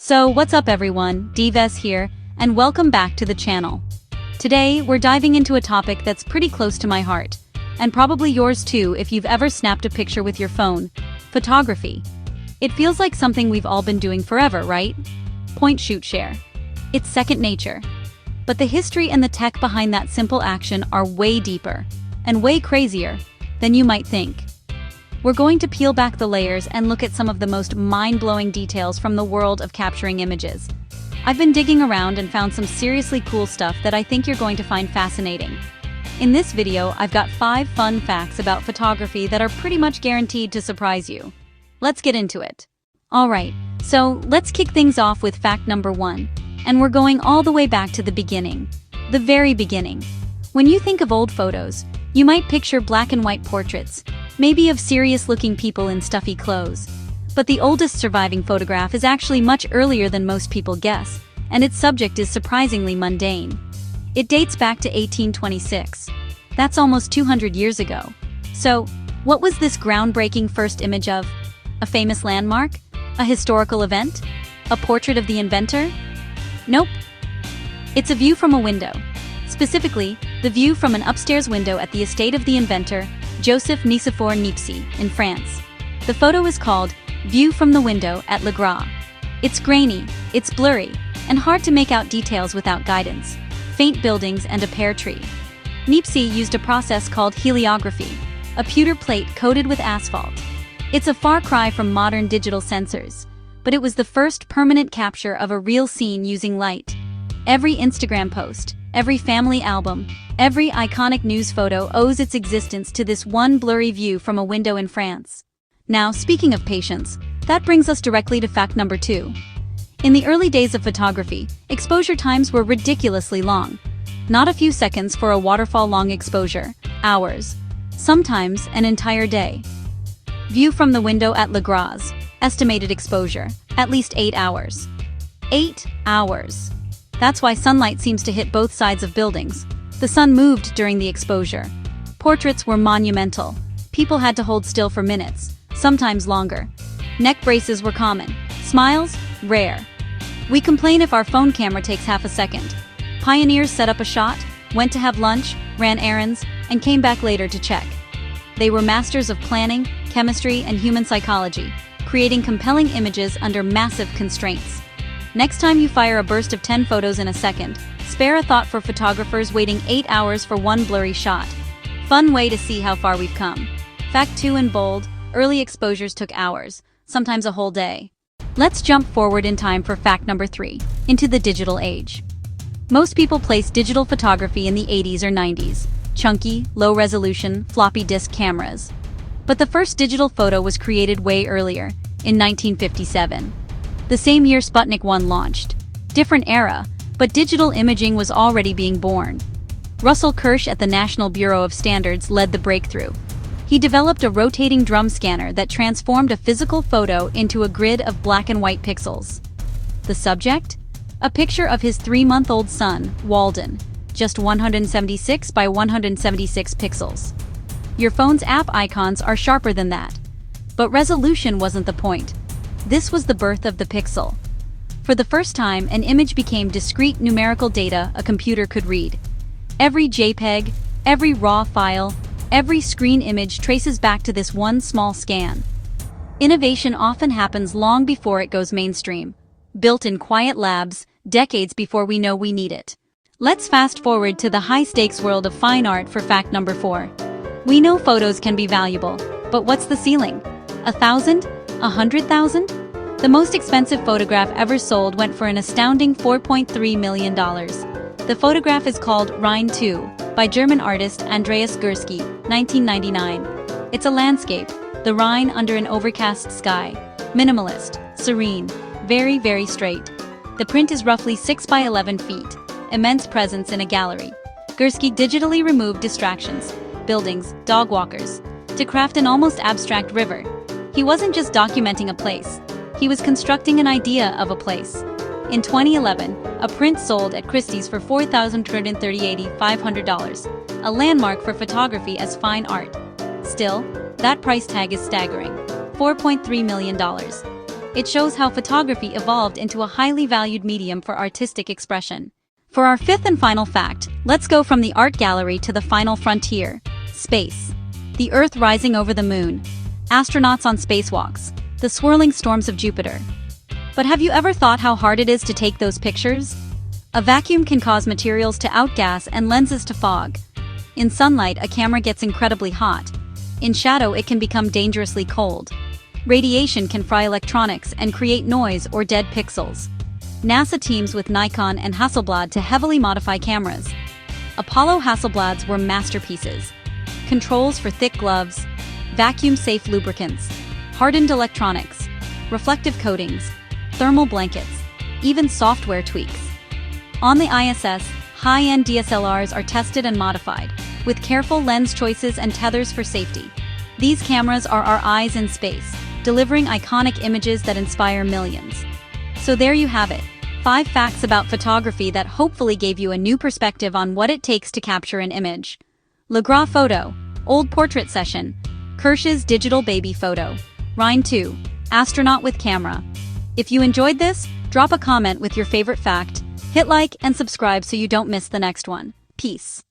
So what's up everyone, Dives here, and welcome back to the channel. Today, we're diving into a topic that's pretty close to my heart, and probably yours too if you've ever snapped a picture with your phone: photography. It feels like something we've all been doing forever, right? Point, shoot, share. It's second nature. But the history and the tech behind that simple action are way deeper, and way crazier than you might think. We're going to peel back the layers and look at some of the most mind-blowing details from the world of capturing images. I've been digging around and found some seriously cool stuff that I think you're going to find fascinating. In this video, I've got 5 fun facts about photography that are pretty much guaranteed to surprise you. Let's get into it. Alright, so let's kick things off with fact number 1. And we're going all the way back to the beginning. The very beginning. When you think of old photos, you might picture black and white portraits, maybe of serious-looking people in stuffy clothes. But the oldest surviving photograph is actually much earlier than most people guess, and its subject is surprisingly mundane. It dates back to 1826. That's almost 200 years ago. So, what was this groundbreaking first image of? A famous landmark? A historical event? A portrait of the inventor? Nope. It's a view from a window. Specifically, the view from an upstairs window at the estate of the inventor, Joseph Nicephore Niepce, in France. The photo is called View from the Window at Le Gras. It's grainy, it's blurry, and hard to make out details without guidance. Faint buildings and a pear tree. Niepce used a process called heliography, a pewter plate coated with asphalt. It's a far cry from modern digital sensors, but it was the first permanent capture of a real scene using light. Every Instagram post, every family album, every iconic news photo owes its existence to this one blurry view from a window in France. Now, speaking of patience, that brings us directly to fact number 2. In the early days of photography, exposure times were ridiculously long. Not a few seconds for a waterfall-long exposure, hours, sometimes an entire day. View from the window at Le Gras, estimated exposure, at least 8 hours. 8 hours. That's why sunlight seems to hit both sides of buildings. The sun moved during the exposure. Portraits were monumental. People had to hold still for minutes, sometimes longer. Neck braces were common. Smiles? Rare. We complain if our phone camera takes half a second. Pioneers set up a shot, went to have lunch, ran errands, and came back later to check. They were masters of planning, chemistry, and human psychology, creating compelling images under massive constraints. Next time you fire a burst of 10 photos in a second, spare a thought for photographers waiting 8 hours for one blurry shot. Fun way to see how far we've come. Fact 2 in bold: early exposures took hours, sometimes a whole day. Let's jump forward in time for fact number 3, into the digital age. Most people place digital photography in the 80s or 90s, chunky, low-resolution, floppy disk cameras. But the first digital photo was created way earlier, in 1957. The same year Sputnik 1 launched. Different era, but digital imaging was already being born. Russell Kirsch at the National Bureau of Standards led the breakthrough. He developed a rotating drum scanner that transformed a physical photo into a grid of black and white pixels. The subject? A picture of his 3-month-old son, Walden, just 176 by 176 pixels. Your phone's app icons are sharper than that. But resolution wasn't the point. This was the birth of the pixel. For the first time, an image became discrete numerical data a computer could read. Every JPEG, every RAW file, every screen image traces back to this one small scan. Innovation often happens long before it goes mainstream, built in quiet labs, decades before we know we need it. Let's fast forward to the high-stakes world of fine art for fact number 4. We know photos can be valuable, but what's the ceiling? 1,000? 100,000? The most expensive photograph ever sold went for an astounding $4.3 million. The photograph is called Rhine 2, by German artist Andreas Gursky, 1999. It's a landscape, the Rhine under an overcast sky. Minimalist, serene, very, very straight. The print is roughly 6 by 11 feet. Immense presence in a gallery. Gursky digitally removed distractions, buildings, dog walkers, to craft an almost abstract river. He wasn't just documenting a place. He was constructing an idea of a place. In 2011, a print sold at Christie's for $4,238,500, a landmark for photography as fine art. Still, that price tag is staggering. $4.3 million. It shows how photography evolved into a highly valued medium for artistic expression. For our fifth and final fact, let's go from the art gallery to the final frontier: space. The Earth rising over the moon, astronauts on spacewalks, the swirling storms of Jupiter. But have you ever thought how hard it is to take those pictures? A vacuum can cause materials to outgas and lenses to fog. In sunlight, a camera gets incredibly hot. In shadow, it can become dangerously cold. Radiation can fry electronics and create noise or dead pixels. NASA teams with Nikon and Hasselblad to heavily modify cameras. Apollo Hasselblads were masterpieces. Controls for thick gloves, vacuum-safe lubricants, hardened electronics, reflective coatings, thermal blankets, even software tweaks. On the ISS, high-end DSLRs are tested and modified, with careful lens choices and tethers for safety. These cameras are our eyes in space, delivering iconic images that inspire millions. So there you have it, 5 facts about photography that hopefully gave you a new perspective on what it takes to capture an image. Legras photo, old portrait session, Kirsch's digital baby photo, Rhine 2, astronaut with camera. If you enjoyed this, drop a comment with your favorite fact, hit like and subscribe so you don't miss the next one. Peace.